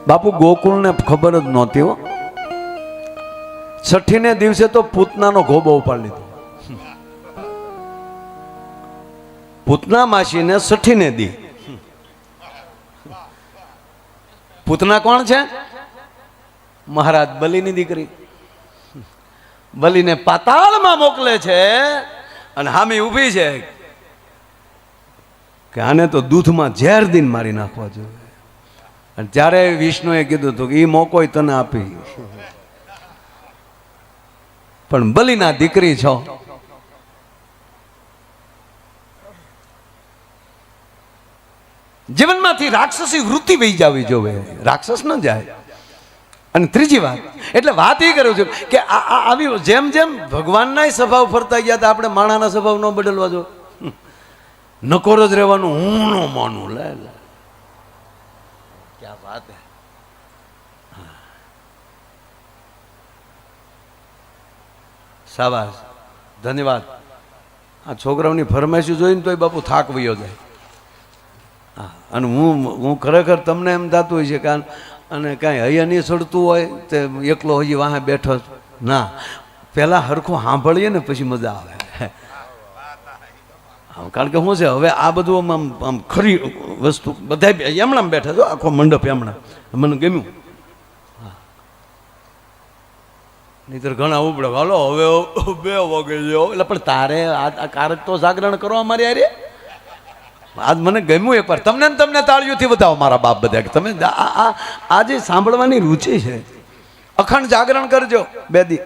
બાપુ ગોકુળને ખબર જ નહોતી હો. છઠ્ઠીને દિવસે તો પૂતનાનો ગોબો ઉપાડી લીધો. પૂતના માસીને છઠ્ઠીને દી. પૂતના કોણ છે? મહારાજ બલિની દીકરી. બલિને પાતાળમાં મોકલે છે અને હામી ઊભી છે કે આને તો દૂધમાં ઝેર દીન મારી નાખવા જોઈએ. અને ત્યારે વિષ્ણુએ કીધું હતું કે એ મોકો તને આપી, પણ બલિના દીકરી છો. જીવનમાંથી રાક્ષસી વૃત્તિ વહી જવી જોવે, રાક્ષસ ન જાય. અને ત્રીજી વાત, એટલે વાત એ કરું છું કે આવી જેમ જેમ ભગવાનના સ્વભાવ ફરતા ગયા હતા, આપણે માણાના સ્વભાવ ન બદલવા જો. નકોર જ રહેવાનું, હું ન માનું. લે ક્યાં વાત હે. શાબાશ, ધન્યવાદ. આ છોકરાઓની ફરમાઈશ જોઈને તોય બાપુ થાક વયો જાય. અને હું ખરેખર તમને એમ થતું હોય છે કે અને કાંઈ હૈયા નહીં સડતું હોય તે એકલો હજી વાહે બેઠો ના, પહેલાં હરખું સાંભળીએ ને પછી મજા આવે. કારણ કે શું છે, હવે આ બધું આમ ખરી વસ્તુ બધા એમણામ બેઠા છો, આખો મંડપ એમણા મને ગમ્યું. નહીતર ઘણા ઉપડે હાલો હવે 2 વાગે જો, એટલે પણ તારે આ કારક તો જાગરણ કરો અમારી હારે. આજ મને ગમ્યું એક વાર. તમને તાળીઓથી બતાવો મારા બાપ બધા કે તમે આ જે સાંભળવાની રુચિ છે. અખંડ જાગરણ કરજો 2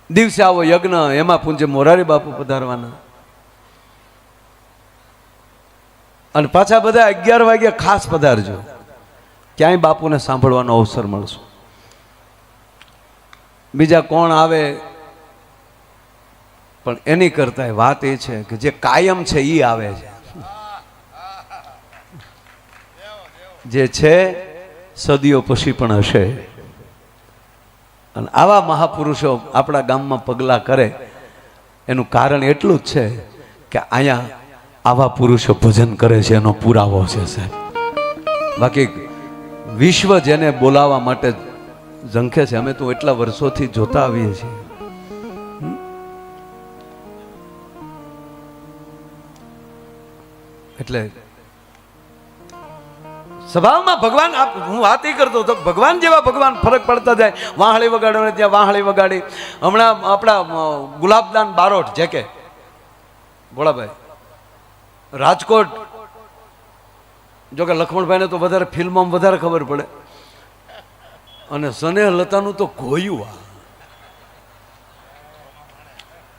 દિવસે આવો યજ્ઞ, એમાં પૂજ્ય મોરારી બાપુ પધારવાના. અને પાછા બધા 11 વાગે ખાસ પધારજો, ક્યાંય બાપુને સાંભળવાનો અવસર મળશે. બીજા કોણ આવે પણ એની કરતા વાત એ છે કે જે કાયમ છે એ આવે છે. જે છે સદીઓ પછી પણ હશે. અને આવા મહાપુરુષો આપણા ગામમાં પગલાં કરે એનું કારણ એટલું જ છે કે અહીંયા આવા પુરુષો ભજન કરે છે, એનો પુરાવો છે સાહેબ. બાકી વિશ્વ જેને બોલાવવા માટે ઝંખે છે, અમે તો એટલા વર્ષોથી જોતા આવીએ છીએ. એટલે સ્વભાવમાં ભગવાન, હું વાત એ કરતો હતો, ભગવાન જેવા ભગવાન ફરક પડતા જાય. વાહળી વગાડો ને ત્યાં વાહળી વગાડી. હમણાં આપણા ગુલાબદાન બારોટ જે કે ભોળાભાઈ રાજકોટ, જો કે લક્ષ્મણભાઈને તો વધારે ફિલ્મમાં વધારે ખબર પડે. અને સ્નેહ લતાનું તો ગોયું.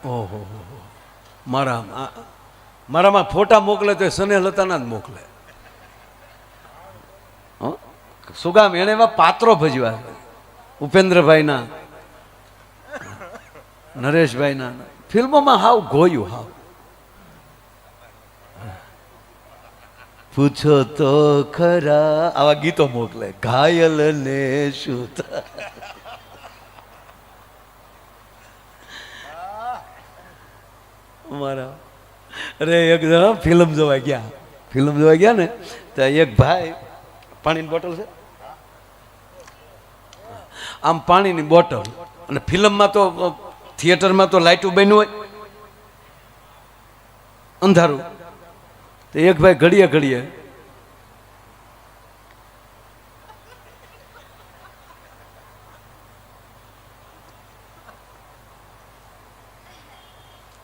ઓહો, મારામાં ફોટા મોકલે તો સ્નેહ લતાના જ મોકલે. શું કામ? એને એવા પાત્રો ભજવા, ઉપેન્દ્રભાઈના, નરેશભાઈના. ફિલ્મોમાં હાવ ગોયું. હાવ પૂછો તો ખરા આવા ગીતો મોકલે. ઘાયલ ને શું મારા. અરે એક ફિલ્મ જોવા ગયા ને તો એક ભાઈ પાણીની બોટલ છે, આમ પાણીની બોટલ, અને ફિલ્મમાં તો થિયેટરમાં તો લાઇટું બન્યું હોય અંધારું. તો એક ભાઈ ઘડીએ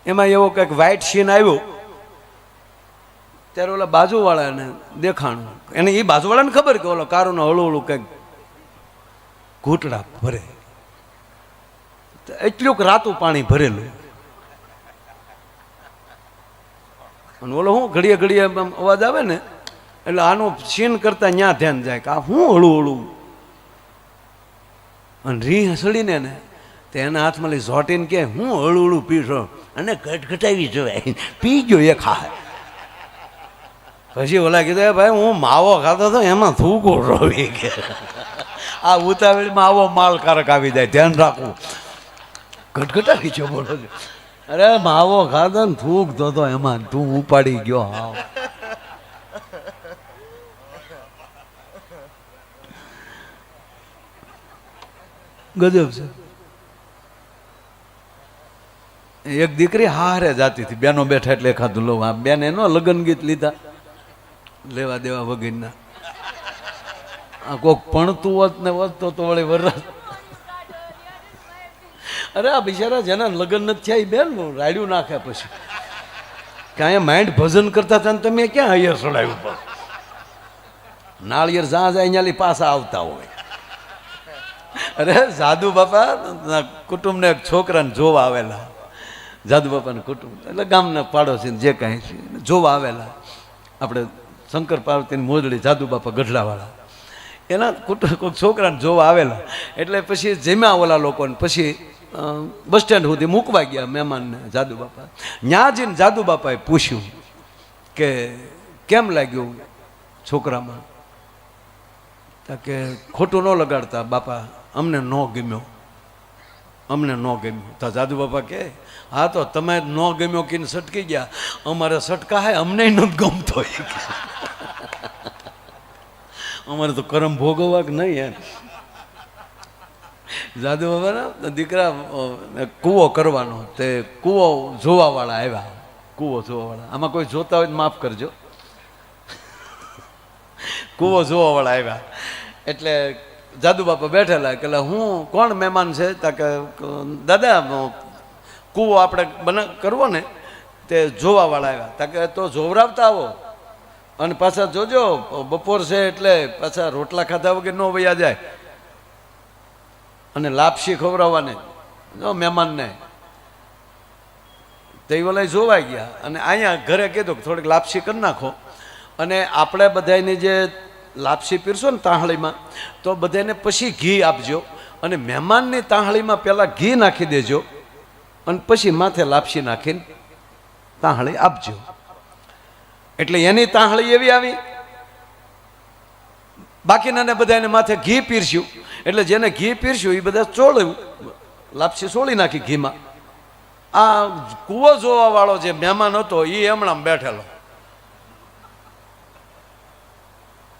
એમાં એવો કંઈક વ્હાઇટ સીન આવ્યો. ત્યારે ઓલા બાજુવાળાને દેખાણું, એને એ બાજુવાળાને ખબર કે ઓલો કારુનો હળું કંઈક ઘૂંટડા ભરે. એટલું રાતું પાણી ભરેલું. અને ઓલો હું ઘડીએ અવાજ આવે ને એટલે આનું સીન કરતા ત્યાં ધ્યાન જાય કે આ હું હળું. અને રી હસડીને ને તો એના હાથમાં લઈ ઝોટીને કે હું હળું પીશો અને ઘટઘટાવી જોવાય, પી ગયો એ ખા. પછી ઓલા કીધું ભાઈ હું માવો ખાતો હતો એમાં થૂકો રોવી કે આ ઉતાવળમાં આવો માલકારક આવી જાય, ધ્યાન રાખવું. ઘટઘટાવી છો બોલો. અરે માવો ખાધો ને થૂક ધોતો એમાં તું ઉપાડી ગયો. હાવ ગજબ છે. એક દીકરી હારે જાતી હતી, બેનો બેઠા એટલે એકાદું લો. આ બેન એનો લગ્ન ગીત લીધા લેવા દેવા વગરના. આ કોક ભણતું હોત ને વધતો તો વળી વરસ. અરે આ બિચારા જેના લગ્ન નથી થયા એ બેન રાડ્યું નાખે પછી કે અહીંયા માઇન્ડ ભજન કરતા હતા ને તમે ક્યાં હૈયર ચડાવ્યું પણ નાળિયેર જ્યાં જાય અહીંયા પાછા આવતા હોય. અરે જાદુ બાપા કુટુંબને એક છોકરાને જોવા આવેલા, જાદુ બાપાના કુટુંબ એટલે ગામના પાડોશી જે કાંઈ છે જોવા આવેલા. આપણે શંકર પાર્વતીની મોજડી જાદુ બાપા ગઢડાવાળા એના કુટુંબ કોઈક છોકરાને જોવા આવેલા. એટલે પછી જમ્યા ઓલા લોકોને પછી બસ સ્ટેન્ડ સુધી મૂકવા ગયા મહેમાનને જાદુ બાપા. ત્યાં જઈને જાદુ બાપાએ પૂછ્યું કે કેમ લાગ્યું છોકરામાં? કે ખોટું ન લગાડતા બાપા, અમને ન ગમ્યો, અમને ન ગમ્યું. તો જાદુ બાપા કે હા તો તમે ન ગમ્યો કીને સટકી ગયા, અમારે સટકા હે અમને નથી ગમતો. અમારે તો કરમ ભોગવવા કે નહીં એમ. જાદુ બાબાના દીકરા કૂવો કરવાનો, તે કૂવો જોવાવાળા આવ્યા. કૂવો જોવાવાળા, આમાં કોઈ જોતા હોય તો માફ કરજો. કૂવો જોવાવાળા આવ્યા એટલે જાદુ બાપા બેઠેલા કે હું કોણ મહેમાન છે? તા કે દાદા કૂવો આપણે કરવો ને તે જોવાવાળા આવ્યા. તા કે તો જોવરાવતા આવો અને પાછા જોજો બપોર છે એટલે પાછા રોટલા ખાધા વગર ન વયા જાય અને લાપસી ખવડાવવાને જો મહેમાનને. તે ઓલા જોવાઈ ગયા અને અહીંયા ઘરે કીધું કે થોડીક લાપસી કરી નાખો અને આપણે બધાની જે લાપસી પીરશો ને તાંહળીમાં તો બધાને પછી ઘી આપજો અને મહેમાનની તાંહળીમાં પહેલાં ઘી નાખી દેજો અને પછી માથે લાપસી નાખીને તાંહળી આપજો. એટલે એની તાંહળી એવી આવી, બાકીનાને બધાને માથે ઘી પીરસ્યું. એટલે જેને ઘી પીરસ્યું એ બધા ચોળ્યું, લાપસી સોળી નાખી ઘીમાં. આ કૂવો જોવા વાળો જે મહેમાન હતો એ હમણાં બેઠેલો.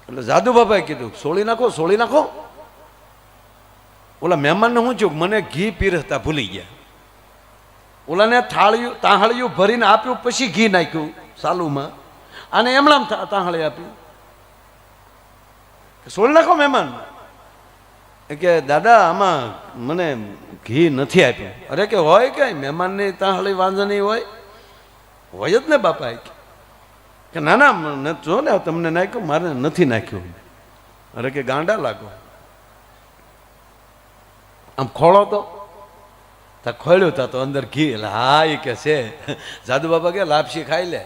એટલે જાદુ બાબાએ કીધું સોળી નાખો, સોળી નાખો. ઓલા મહેમાનને શું થયું, મને ઘી પીરસતા ભૂલી ગયા. ઓલાને થાળીયું તાંહળિયું ભરીને આપ્યું, પછી ઘી નાખ્યું સાલુમાં, અને એમણામ તાંહળી આપ્યું. સોળી નાખો મહેમાન. કે દાદા આમાં મને ઘી નથી આપ્યું. અરે કે હોય કઈ મહેમાનની તાંહળી વાંધણી હોય જ ને બાપા. કે ના ના જો ને તમને નાખ્યું, મારે નથી નાખ્યું. અરે કે ગાંડા લાગો, આમ ખોળો તો ખોળ્યું તા તો અંદર ઘી. એટલે હા એ કે છે. જાદુ બાબા કે લાપસી ખાઈ લે,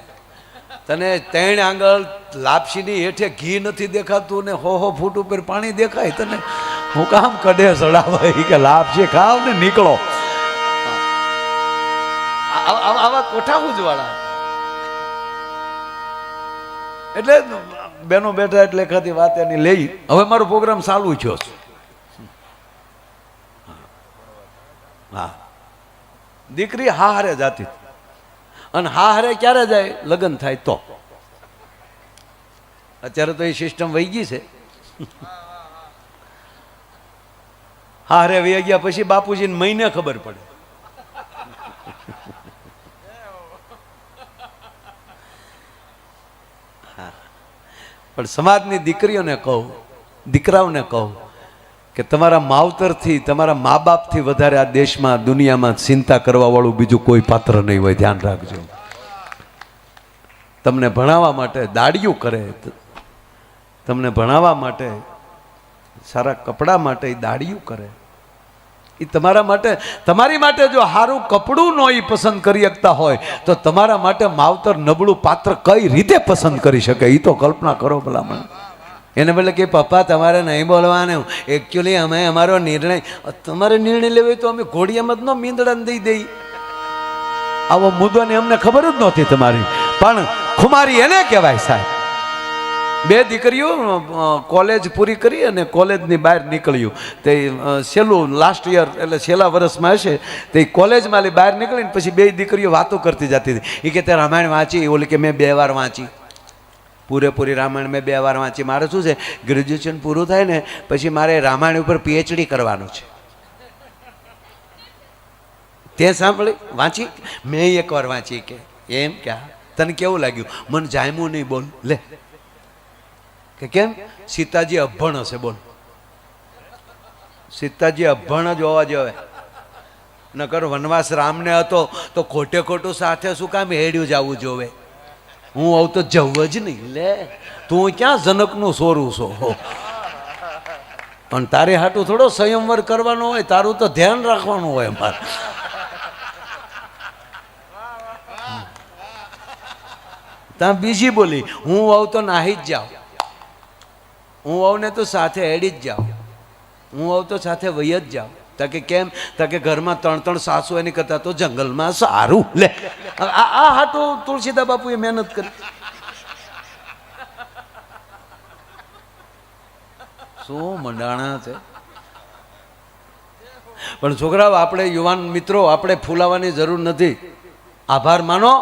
તને 3 આંગળ લાપસીની હેઠે ઘી નથી દેખાતું ને હો ફૂટ ઉપર પાણી દેખાય, તને હું કામ કડે ચડાવાય કે લાપસી ખાવ ને નીકળો. આવા કોઠા ઉજવાળા. એટલે બેનો બેઠા એટલે એકાદી વાત એની લઈ. હવે મારો પ્રોગ્રામ ચાલુ થયો છે. હા, દીકરી હારે જાતી અને હારે ક્યારે જાય? લગ્ન થાય તો. અત્યારે તો એ સિસ્ટમ વહી ગઈ છે. હારે વહી ગયા પછી બાપુજીને મહિને ખબર પડે. પણ સમાજની દીકરીઓને કહું, દીકરાઓને કહું કે તમારા માવતરથી, તમારા મા બાપથી વધારે આ દેશમાં, દુનિયામાં ચિંતા કરવા વાળું બીજું કોઈ પાત્ર નહીં હોય. ધ્યાન રાખજો. તમને ભણાવવા માટે દાડિયું કરે, તમને ભણાવવા માટે સારા કપડા માટે દાડિયું કરે. એ તમારા માટે, તમારી માટે જો સારું કપડું નો એ પસંદ કરી શકતા હોય તો તમારા માટે માવતર નબળું પાત્ર કઈ રીતે પસંદ કરી શકે? એ તો કલ્પના કરો ભલામણ. એને બદલે કે પપ્પા તમારે નહીં બોલવાનું, એકચ્યુઅલી અમે અમારો નિર્ણય, તમારે નિર્ણય લેવો તો અમે ઘોડિયામાં જ ન મીંદડાને દઈ દઈ. આવો મુદ્દો ને અમને ખબર જ નહોતી તમારી. પણ ખુમારી એને કહેવાય સાહેબ. 2 દીકરીઓ કોલેજ પૂરી કરી અને કોલેજની બહાર નીકળ્યું. તે છેલ્લું લાસ્ટ યર એટલે છેલ્લા વર્ષમાં હશે. તે કોલેજમાં બહાર નીકળીને પછી 2 દીકરીઓ વાતો કરતી જતી હતી. એ કે તે રામાયણ વાંચી? ઓલી કે મેં 2 વાર વાંચી. પૂરેપૂરી રામાયણ મેં 2 વાર વાંચી. મારે શું છે, ગ્રેજ્યુએશન પૂરું થાય ને પછી મારે રામાયણ ઉપર પીએચડી કરવાનું છે. તે સાંભળી વાંચી? મેં 1 વાર વાંચી. કે એમ ક્યાં? તને કેવું લાગ્યું? મને જામ્યું નહીં. બોલ લે. કે કેમ? સીતાજી અભણ હશે. બોલ, સીતાજી અભણ જ હોવા જોઈએ. નકર વનવાસ રામને હતો તો ખોટે ખોટું સાથે શું કામ હેડ્યું જવું જોવે? હું આવું તો જવું જ નહીં. લે, તું ક્યાં જનકનું સોરું છો? પણ તારે હાટું થોડો સંયમવર કરવાનો હોય, તારું તો ધ્યાન રાખવાનું હોય. મારે ત્યાં બીજી બોલી, હું આવું તો નાહી જ જાઉં. હું આવું ને તો સાથે હેડી જ જાઉં. હું આવું તો સાથે વહી જ જાઉં. તાકે કેમ? તાકે ઘરમાં 3 સાસુ એની કરતા તો જંગલમાં સારું. લે, આ હાટું તુલસીદા બાપુએ મહેનત કરી. શું મંડાણા છે. પણ છોકરાઓ, આપણે યુવાન મિત્રો, આપણે ફૂલાવાની જરૂર નથી. આભાર માનો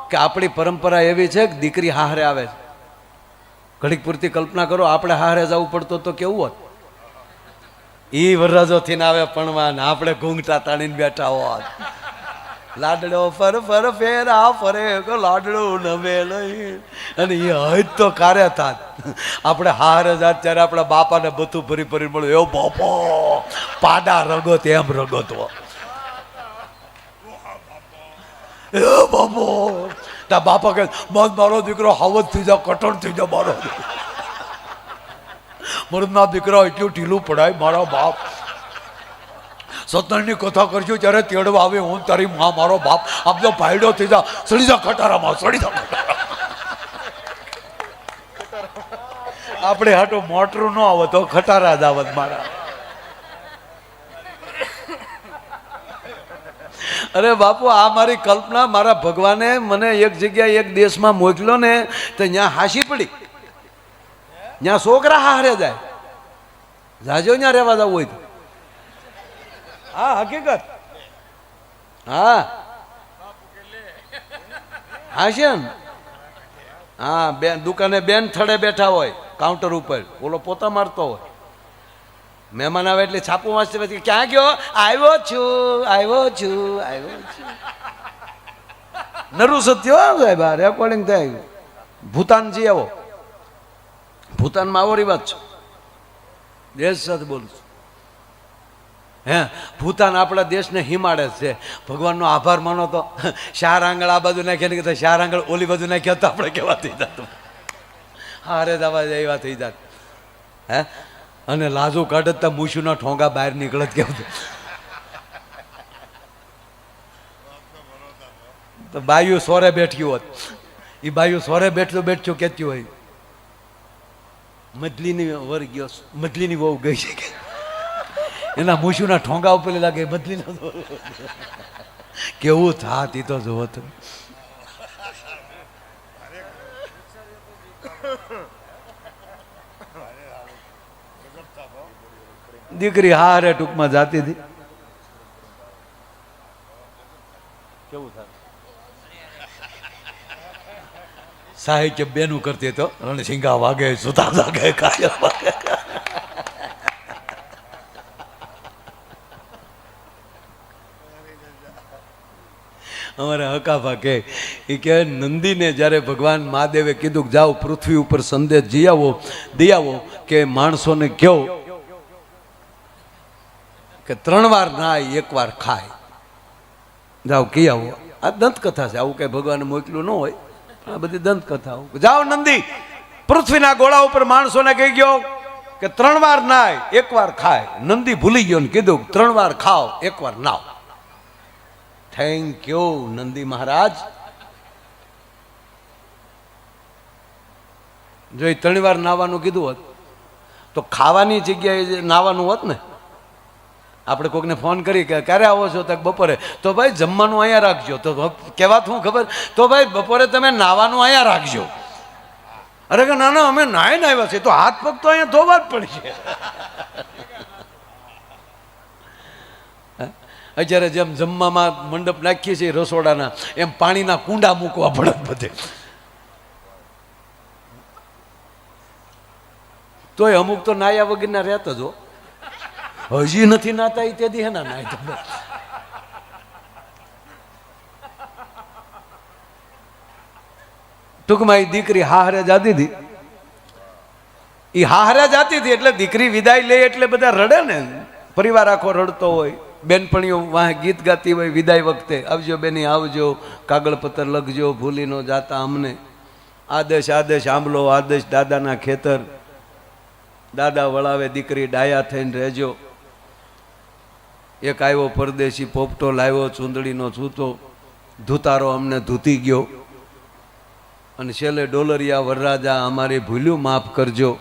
કે આપણી પરંપરા એવી છે કે દીકરી હારે આવે છે. ઘડીક પૂરતી કલ્પના કરો, આપણે હારે જવું પડતો તો કેવું હોત? ઈ વરરાજો થઈને આવે પણવા, આપણે ઘૂંઘટા તાણીને બેઠા હોત. લાડડો ફર ફર ફેરા ફરે લાડડો નમે લઈ, અને એ હજ તો કારે થાત. આપણે હારે જાત ત્યારે આપણા બાપાને બધું ભરી ભરી મળ્યું. એવો બાપો પાડા રગત એમ રગતો. એ બાપો, તા બાપા કહે, મત મારો દીકરો હાવત થઈ જા, કઠણ થઈ જા. મારો મરદના દીકરા એટલું ઢીલું પડાય. મારા બાપ સત્યની કથા કરજો ત્યારે તેડવા આવે, હું તારી માં મારો બાપ આમ તો ભાઈડો થઈ જા, સડી જા ખટારામાં, સડી જા. આપણે હાટો મોટરું ન આવે તો ખટારા જ આવત. મારા અરે બાપુ, આ મારી કલ્પના. મારા ભગવાને મને એક જગ્યાએ એક દેશમાં મોકલ્યો ને, તો ત્યાં હાસી પડી. ત્યાં છોકરા હારે જાય. જાજો ત્યાં રહેવા જવું હોય તો. હા, હકીકત. હા, હાશે ને. હા, બેન દુકાને બેન થડે બેઠા હોય કાઉન્ટર ઉપર, ઓલો પોતા મારતો હોય. મહેમાન આવે એટલે છાપું વાંચતે પછી, ક્યાં ગયો? આવ્યો છું, આવ્યો છું, આવ્યો છું. નરું સત્ય સાહેબ, આ રેકોર્ડિંગ થાય. ભૂતાનજી આવો, ભૂતાનમાં આવો રિવાજ છે. દેશ સાથે બોલું છું. હે, ભૂતાન આપણા દેશને હિમાડે છે. ભગવાનનો આભાર માનો તો. શાર આંગળ આ બાજુ નાખ્યા ને, શાર આંગળ ઓલી બાજુ નાખ્યા તો આપણે કેવા થઈ જાત? હારે દવા એવા થઈ જાત. હે, અને લાજુ કાઢતા મૂછુના ઠોંગા બહાર નીકળત. કેવું તો બાયું સોરે બેઠ્યું હોત. એ બાયું સોરે બેઠું બેઠું કેતી હોય, મદલીની વર ગયો, મદલીની વહુ ગઈ છે કે એના મૂછુના ઠોંગા ઉપર લાગે મદલીનો. કેવું થાત એ તો જોવો તો. દીકરી હારે ટૂંકમાં જાતી હતી. કેવું થાય? સાહિત્ય બેનું કરતી તો રણસિંગા વાગે, સુતા વાગે, કાયમ વાગે. અમારા હકાભા કે નંદીને જ્યારે ભગવાન મહાદેવે કીધું કે જાઓ પૃથ્વી ઉપર સંદેશ જઈ આવો, દઈ આવો, કે માણસોને કહો કે 3 વાર નાય 1 વાર ખાય. જાઓ કહી આવો. આ દંતકથા છે, આવું કઈ ભગવાને મોકલ્યું ન હોય. આ બધી દંતકથાઓ. જાઓ નંદી પૃથ્વીના ગોળા ઉપર માણસોને કહી ગયો કે 3 વાર નાય 1 વાર ખાય. નંદી ભૂલી ગયો ને કીધું 3 વાર ખાઓ 1 વાર નાવ. થેન્ક યુ નંદી મહારાજ. જો 3 વાર નાવાનું કીધું હોત તો ખાવાની જગ્યાએ નાવાનું હોત ને. આપણે કોઈકને ફોન કરી કે ક્યારે આવો છો? તો બપોરે. તો ભાઈ જમવાનું અહીંયા રાખજો. તો કહેવાત શું ખબર? તો ભાઈ બપોરે તમે નાવાનું અહીંયા રાખજો. અરે કે ના ના, અમે નાઈને આવ્યા છીએ, તો હાથ પગ તો અહીંયા ધોવા જ પડશે. અત્યારે જેમ જમવામાં મંડપ નાખીએ છીએ રસોડાના, એમ પાણીના કુંડા મૂકવા પડે બધે. તોય અમુક તો નાયા વગરના રહેતો જ હો. હજી નથી નાતા એ તેથી હે નાય તો ટૂંકમાં એ દીકરી હાહરે જાતી હતી. એ હાહરે જાતી હતી એટલે દીકરી વિદાય લે એટલે બધા રડે ને, પરિવાર આખો રડતો હોય. બેનપણીઓ વાહ ગીત ગાતી હોય વિદાય વખતે, આવજો બેની આવજો, કાગળ પત્તર લખજો, ભૂલી નો જાતા અમને, આદેશ આદેશ આંબલો, આદેશ દાદાના ખેતર, દાદા વળાવે દીકરી ડાયા થઈને રહેજો. એક આવ્યો પરદેશી પોપટો લાવ્યો ચૂંદડીનો છૂતો, ધૂતારો અમને ધૂતી ગયો. અને છેલ્લે ડોલરિયા વરરાજા અમારી ભૂલ્યું માફ કરજો,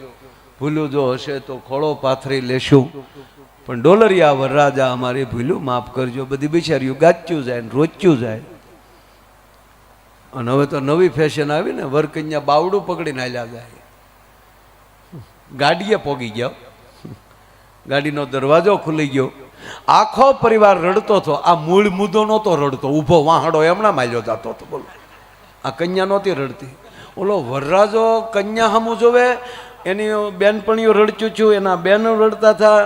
ભૂલ્યું જો હશે તો ખોળો પાથરી લેશું, પણ ડોલરિયા વરરાજા અમારી ભૂલ્યું માફ કરજો. બધી બિચારીયું ગાચ્યું જાય ને રોચ્યું જાય. અને હવે તો નવી ફેશન આવી ને, વરકન્યા બાવડું પકડીને હાલ્યા જાય. ગાડીએ પોગી ગયો, ગાડીનો દરવાજો ખુલી ગયો, આખો પરિવાર રડતો હતો. આ મૂળ મુદ્દો નહોતો રડતો, ઊભો વાહડો એમણા માલ્યો જતો હતો. બોલો, આ કન્યા નહોતી રડતી. ઓલો વરરાજો કન્યા સામું જોવે, એની બેનપણીઓ રડચું છું, એના બેનો રડતા હતા,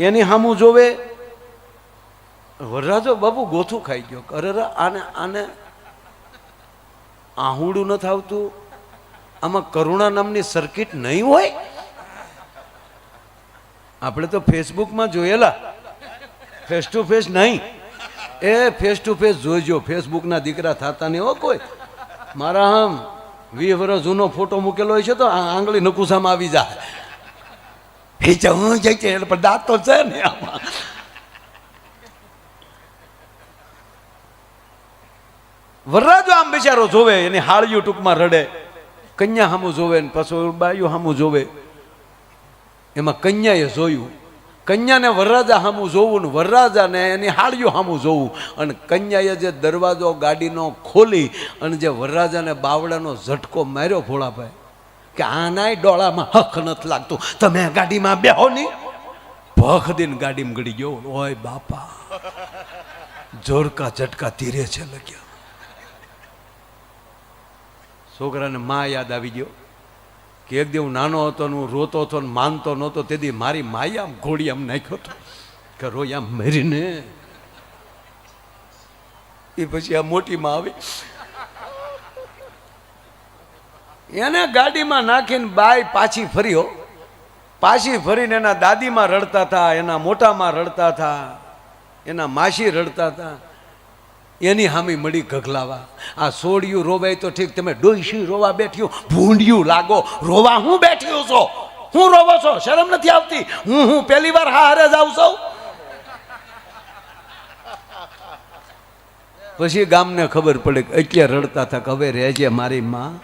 એની સામું જોવે. વરરાજો બાબુ ગોથું ખાઈ ગયો. અરે આને આને આહુડું નથી આવતું, આમાં કરુણા નામની સર્કિટ નહીં હોય. આપણે તો ફેસબુકમાં જોયેલા, ફેસ ટુ ફેસ નહીં. એ ફેસ ટુ ફેસ જોઈજો. ફેસબુકના દીકરા થતા નહીં હો કોઈ. મારા આમ 20 વર્ષ જૂનો ફોટો મૂકેલો હોય છે તો આંગળી નકુસામાં આવી જાય. હું જાય છે પણ દાંત તો છે ને આમાં. વરરાજો આમ બિચારો જોવે, એની હાળિયું ટૂંકમાં રડે, કન્યા સામું જોવે ને પાછું બાયું સામું જોવે. એમાં કન્યાએ જોયું, કન્યાને વરરાજા સામું જોવું ને વરરાજાને એની હાળિયું સામું જોવું. અને કન્યાએ જે દરવાજો ગાડીનો ખોલી અને જે વરરાજાને બાવડાનો ઝટકો માર્યો ભોળાભાઈ, કે આનાય ડોળામાં હક નથી લાગતું, તમે ગાડીમાં બેહો નહીં. ભખ દઈને ગાડીમાં ગળી ગયો. ઓય બાપા, જોરકા ઝટકા ધીરે છે લગ્યા. છોકરાને માં યાદ આવી ગયો કે એક દી હું નાનો હતો ને હું રોતો હતો ને માનતો નહોતો, તેથી મારી માએ આમ ઘોડી આમ નાખ્યો હતો કે રોઈ આમ મરીને. એ પછી આ મોટીમાં આવી, એને ગાડીમાં નાખીને બાઈ પાછી ફર્યો. પાછી ફરીને એના દાદીમાં રડતા હતા, એના મોટામાં રડતા હતા, એના માસી રડતા હતા. એની હામી મળી ગગલાવા. આ સોડિયું રોવાય તો ઠીક, તમે ડોઈસી રોવા બેઠ્યું, ભૂંડિયું લાગો. રોવા હું બેઠ્યું છો? હું રોવો છો? શરમ નથી આવતી? હું પહેલી વાર હારે જાઉં છું. પછી ગામને ખબર પડે કે એટલે રડતા હતા કે હવે રહેજે મારી માં.